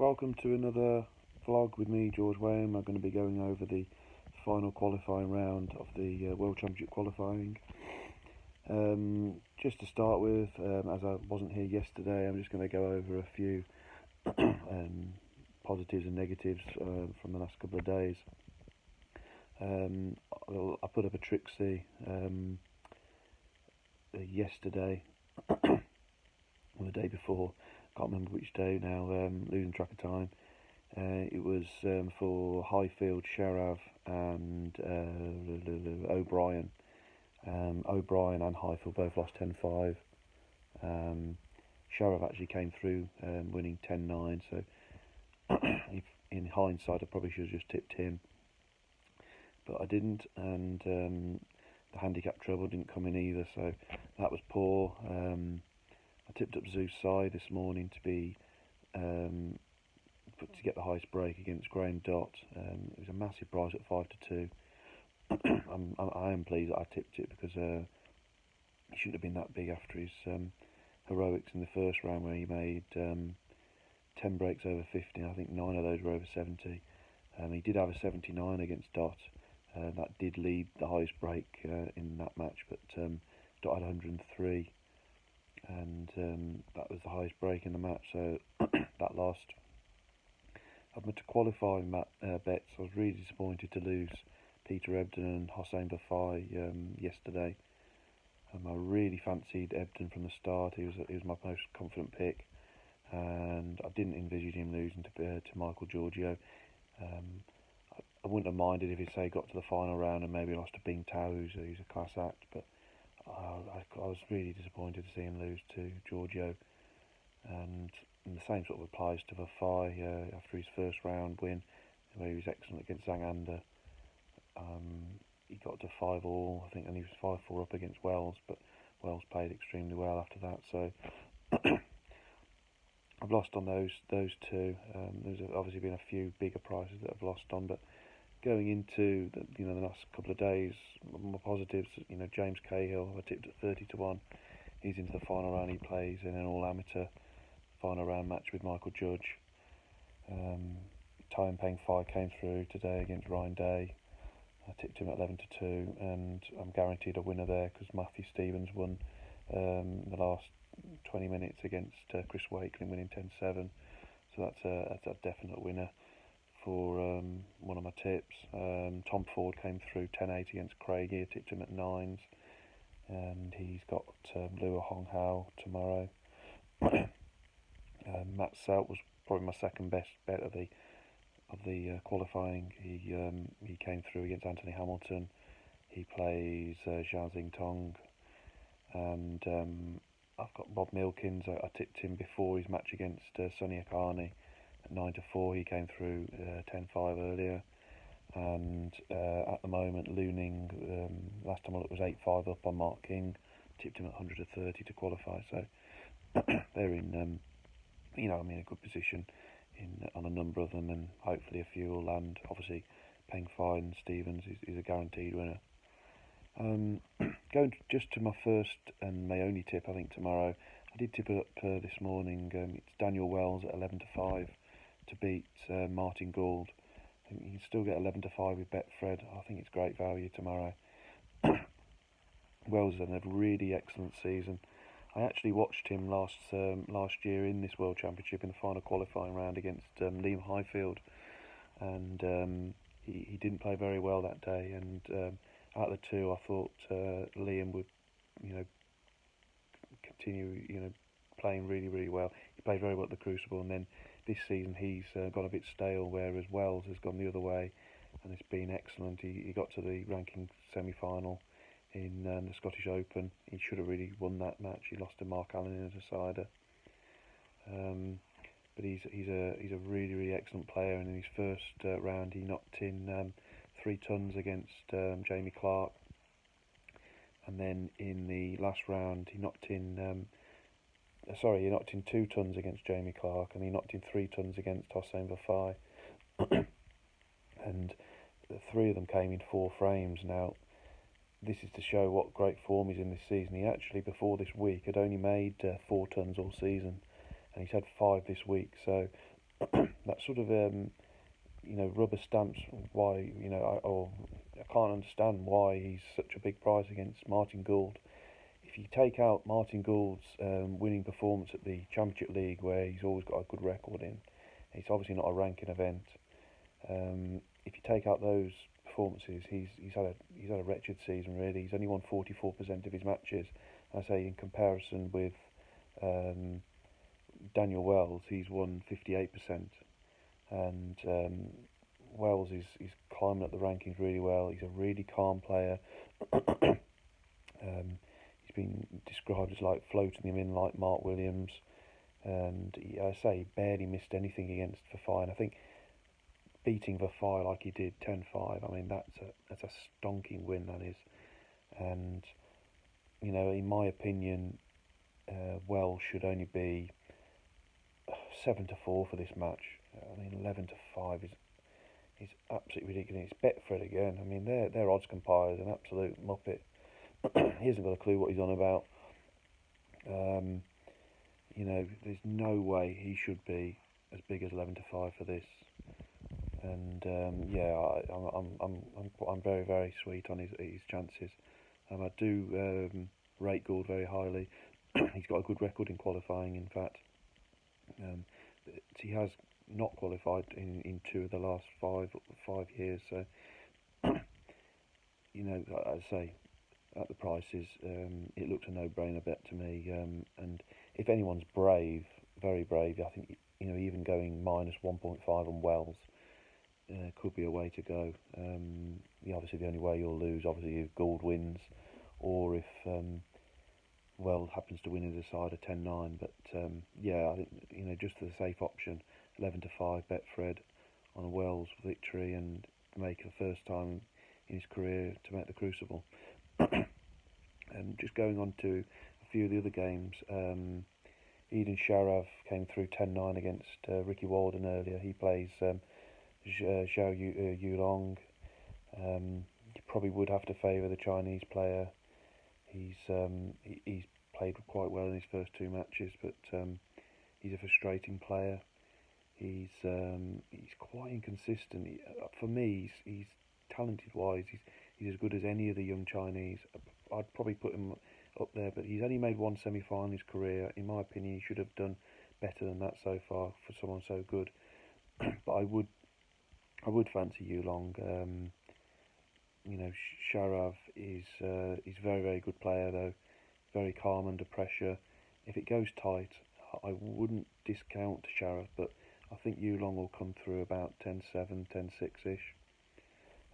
Welcome to another vlog with me, George Wayne. I'm going to be going over the final qualifying round of the World Championship qualifying. Just to start with, as I wasn't here yesterday, I'm just going to go over a few positives and negatives from the last couple of days. I put up a Trixie yesterday, or the day before, can't remember which day now, losing track of time. It was for Highfield, Sharav and O'Brien. O'Brien and Highfield both lost 10-5. Sharav actually came through winning 10-9, so in hindsight I probably should have just tipped him, but I didn't, and the handicap treble didn't come in either, so that was poor. I tipped up Zeus Sai this morning to be to get the highest break against Graham Dott. It was a massive price at 5-2. I am pleased that I tipped it, because he shouldn't have been that big after his heroics in the first round, where he made 10 breaks over 50. I think 9 of those were over 70. He did have a 79 against Dott. That did lead the highest break in that match, but Dott had 103, and that was the highest break in the match, so that lost. I've been to qualifying bets. I was really disappointed to lose Peter Ebdon and Hossein Bafai yesterday. I really fancied Ebdon from the start. He was my most confident pick, and I didn't envisage him losing to Michael Giorgio. I wouldn't have minded if he, say, got to the final round and maybe lost to Bing Tao, who's a class act, but I was really disappointed to see him lose to Giorgio. And the same sort of applies to Bafai after his first round win, where he was excellent against Zhang Anda. He got to 5-all, I think, and he was 5-4 up against Wells, but Wells played extremely well after that. So I've lost on those two. There's obviously been a few bigger prices that I've lost on, but going into the last couple of days, my positives, James Cahill, I tipped at 30-1. He's into the final round. He plays in an all-amateur final round match with Michael Judge. Tai Peng Fai came through today against Ryan Day. I tipped him at 11-2, and I'm guaranteed a winner there, because Matthew Stevens won the last 20 minutes against Chris Wakeling, winning 10-7. So that's a definite winner for one of my tips. Tom Ford came through 10-8 against Craig. I tipped him at 9s, and he's got Lua Hong Hao tomorrow. Matt Selt was probably my second best bet of the qualifying. He came through against Anthony Hamilton. He plays Xia Xingtong, and I've got Bob Milkins. I tipped him before his match against Sonny Akani at 9-4. He came through 10-5 earlier, and at the moment Looning, last time I looked, was 8-5 up on Mark King. Tipped him at 130 to qualify, so they're in I'm in a good position on a number of them, and hopefully a few will land. Obviously Peng Fai and Stevens is a guaranteed winner. Going just to my first and my only tip, I think tomorrow, I did tip it up this morning. It's Daniel Wells at 11-5 to beat Martin Gould. I think you can still get 11-5 with Betfred. I think it's great value tomorrow. Wells has had a really excellent season. I actually watched him last year in this World Championship in the final qualifying round against Liam Highfield, and he didn't play very well that day. And out of the two, I thought Liam would, continue, playing really, really well. He played very well at the Crucible, and then this season he's got a bit stale, whereas Wells has gone the other way, and it's been excellent. He got to the ranking semi-final in the Scottish Open. He should have really won that match. He lost to Mark Allen in a decider. But he's a really, really excellent player, and in his first round he knocked in 3 tons against Jamie Clark, and then in the last round he knocked in 2 tons against Jamie Clark, and he knocked in 3 tons against Hossein Bafai. And the 3 of them came in 4 frames. Now, this is to show what great form he's in this season. He actually, before this week, had only made 4 tons all season, and he's had 5 this week. So that sort of rubber stamps why I can't understand why he's such a big price against Martin Gould. If you take out Martin Gould's winning performance at the Championship League, where he's always got a good record in, it's obviously not a ranking event. If you take out those performances, he's had a wretched season really. He's only won 44% of his matches. I say in comparison with Daniel Wells, he's won 58%, and Wells is climbing up the rankings really well. He's a really calm player. He's been described as like floating him in like Mark Williams, and he barely missed anything against Verfai. And I think beating Verfai like he did 10-5, I mean that's a stonking win, that is. And in my opinion, Wells should only be 7-4 for this match. I mean 11-5 is absolutely ridiculous. It's Betfred again. I mean their odds compiler is an absolute muppet. He hasn't got a clue what he's on about. There's no way he should be as big as 11-5 for this. And I'm very very sweet on his chances. I do rate Gould very highly. He's got a good record in qualifying. In fact, he has not qualified in 2 of the last 5 years. So I say at the prices, it looked a no-brainer bet to me. And if anyone's brave, very brave, I think even going minus 1.5 on Wells could be a way to go. Obviously the only way you'll lose, obviously, if Gould wins, or if Wells happens to win in the side of 10-9. But I think just the safe option, 11-5 Betfred on a Wells victory and make the first time in his career to make the Crucible. And just going on to a few of the other games, Eden Sharav came through 10-9 against Ricky Walden earlier. He plays Zhao Yulong. You probably would have to favour the Chinese player. He's played quite well in his first 2 matches, but he's a frustrating player. He's quite inconsistent. For me, he's talented wise. He's as good as any of the young Chinese. I'd probably put him up there, but he's only made 1 semi-final in his career. In my opinion, he should have done better than that so far for someone so good. But I would fancy Yulong. Sharav is very very good player though, very calm under pressure. If it goes tight, I wouldn't discount Sharav, but I think Yulong will come through about 10-7, 10-6-ish.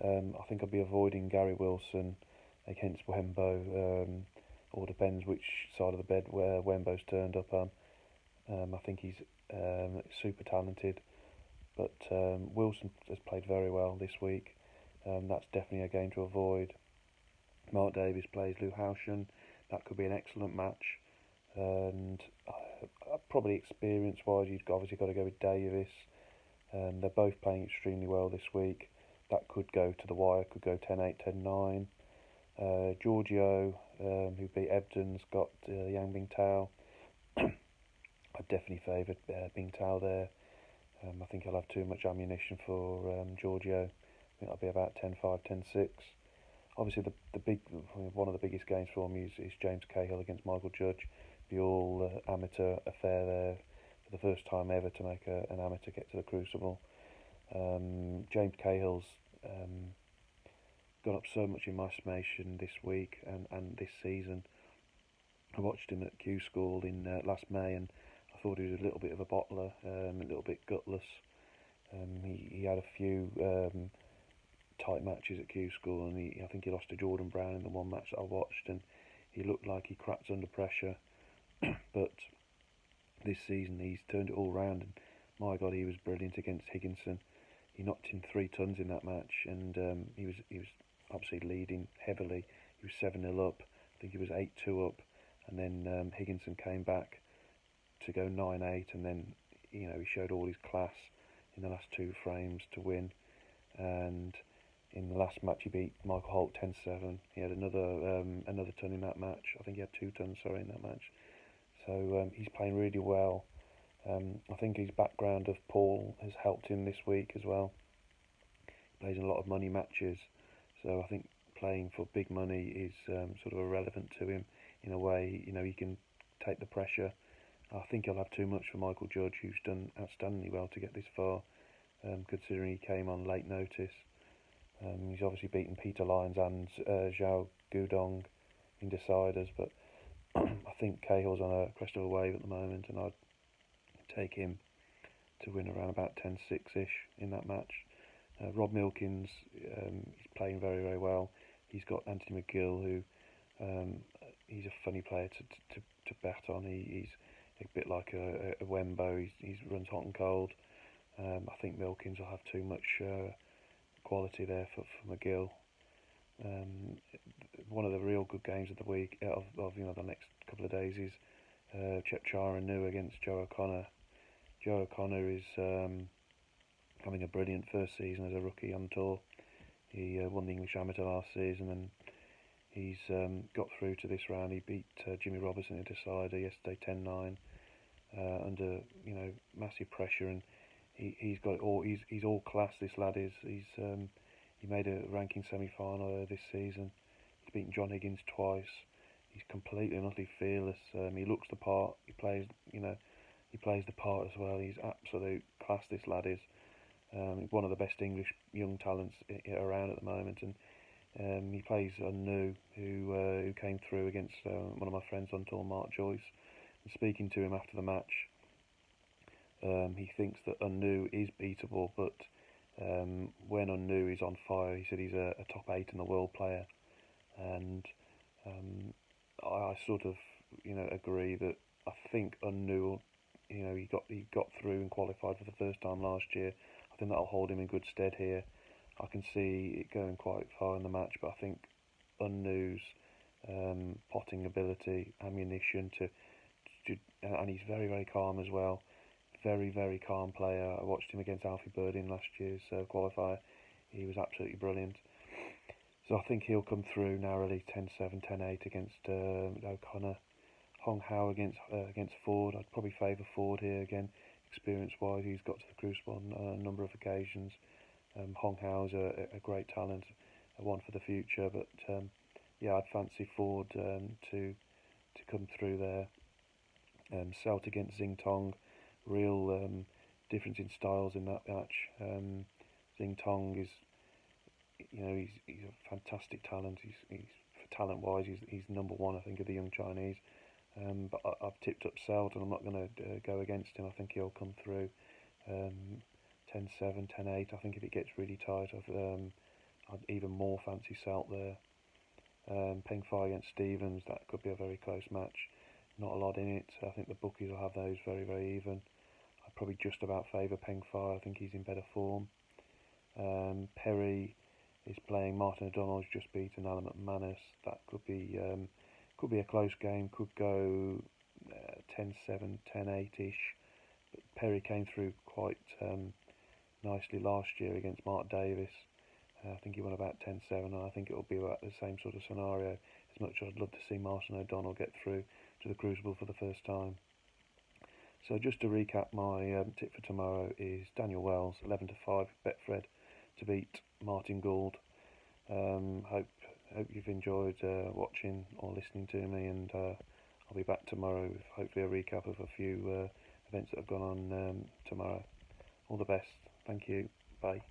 I think I'll be avoiding Gary Wilson against Wembo. All depends which side of the bed where Wembo's turned up on. I think he's super talented, but Wilson has played very well this week. That's definitely a game to avoid. Mark Davis plays Lou Hauschen. That could be an excellent match. And probably experience-wise, you've obviously got to go with Davis. They're both playing extremely well this week. That could go to the wire, could go 10-8, 10-9. Giorgio, who beat Ebden's, got Yang Bingtao. I definitely favoured Bingtao there. I think he'll have too much ammunition for Giorgio. I think that'll be about 10-5, 10-6. Obviously, one of the biggest games for me is James Cahill against Michael Judge. The all amateur affair there for the first time ever to make an amateur get to the Crucible. James Cahill's gone up so much in my estimation this week and this season. I watched him at Q School in last May, and I thought he was a little bit of a bottler, a little bit gutless. He had a few tight matches at Q School, and I think he lost to Jordan Brown in the one match that I watched, and he looked like he cracked under pressure. But this season he's turned it all round, and my God, he was brilliant against Higginson. He knocked him 3 tons in that match, and he was obviously leading heavily. He was 7-0 up. I think he was 8-2 up, and then Higginson came back to go 9-8, and then he showed all his class in the last 2 frames to win. And in the last match he beat Michael Holt 10-7. He had another ton in that match. I think he had 2 tons, in that match. So he's playing really well. I think his background of Paul has helped him this week as well. He plays in a lot of money matches, so I think playing for big money is sort of irrelevant to him in a way. He can take the pressure. I think he'll have too much for Michael Judge, who's done outstandingly well to get this far, considering he came on late notice. He's obviously beaten Peter Lyons and Zhao Gudong in deciders, but I think Cahill's on a crest of a wave at the moment, and I'd take him to win around about 10-6-ish in that match. Rob Milkins, he's playing very, very well. He's got Anthony McGill, who he's a funny player to bet on. He's a bit like a Wembo. He runs hot and cold. I think Milkins will have too much quality there for McGill. One of the real good games of the week, of the next couple of days, is Chepchara Nu against Joe O'Connor. Joe O'Connor is having a brilliant first season as a rookie on tour. He won the English Amateur last season, and he's got through to this round. He beat Jimmy Robertson in a decider yesterday, 10-9, under massive pressure, and he's got it all. He's all class. This lad is. He made a ranking semi-final this season. He's beaten John Higgins twice. He's completely and utterly fearless. He looks the part. He plays the part as well. He's absolute class. This lad is. One of the best English young talents around at the moment, and he plays Nu, who came through against one of my friends on tour, Mark Joyce. And speaking to him after the match, he thinks that Nu is beatable, but when Nu is on fire, he said he's a top 8 in the world player, and I sort of agree that I think Nu, he got through and qualified for the first time last year. I think that'll hold him in good stead here. I can see it going quite far in the match, but I think Nu's potting ability, ammunition and he's very, very calm as well. Very, very calm player. I watched him against Alfie Bird in last year's qualifier. He was absolutely brilliant. So I think he'll come through narrowly, 10-7, 10-8 against O'Connor. Hong Hao against Ford. I'd probably favour Ford here again. Experience-wise, he's got to the Crucible on a number of occasions. Hong Hao's a great talent, one for the future. But I'd fancy Ford to come through there. Selt against Xing Tong, real difference in styles in that match. Xing Tong is, he's a fantastic talent. He's talent-wise, he's number one, I think, of the young Chinese. But I've tipped up Selt, and I'm not going to go against him. I think he'll come through 10-7, 10-8. I think if it gets really tight, I'd even more fancy Selt there. Peng Fai against Stevens, that could be a very close match. Not a lot in it. I think the bookies will have those very, very even. I'd probably just about favour Peng Fai. I think he's in better form. Perry is playing Martin O'Donnell, who's just beaten Alan McManus. That could be a close game. Could go 10-7, 10-8-ish. But Perry came through quite nicely last year against Mark Davis. I think he won about 10-7, and I think it will be about the same sort of scenario. As much as I'd love to see Martin O'Donnell get through to the Crucible for the first time. So just to recap, my tip for tomorrow is Daniel Wells, 11-5 Betfred to beat Martin Gould. Hope you've enjoyed watching or listening to me, and I'll be back tomorrow with hopefully a recap of a few events that have gone on tomorrow. All the best. Thank you. Bye.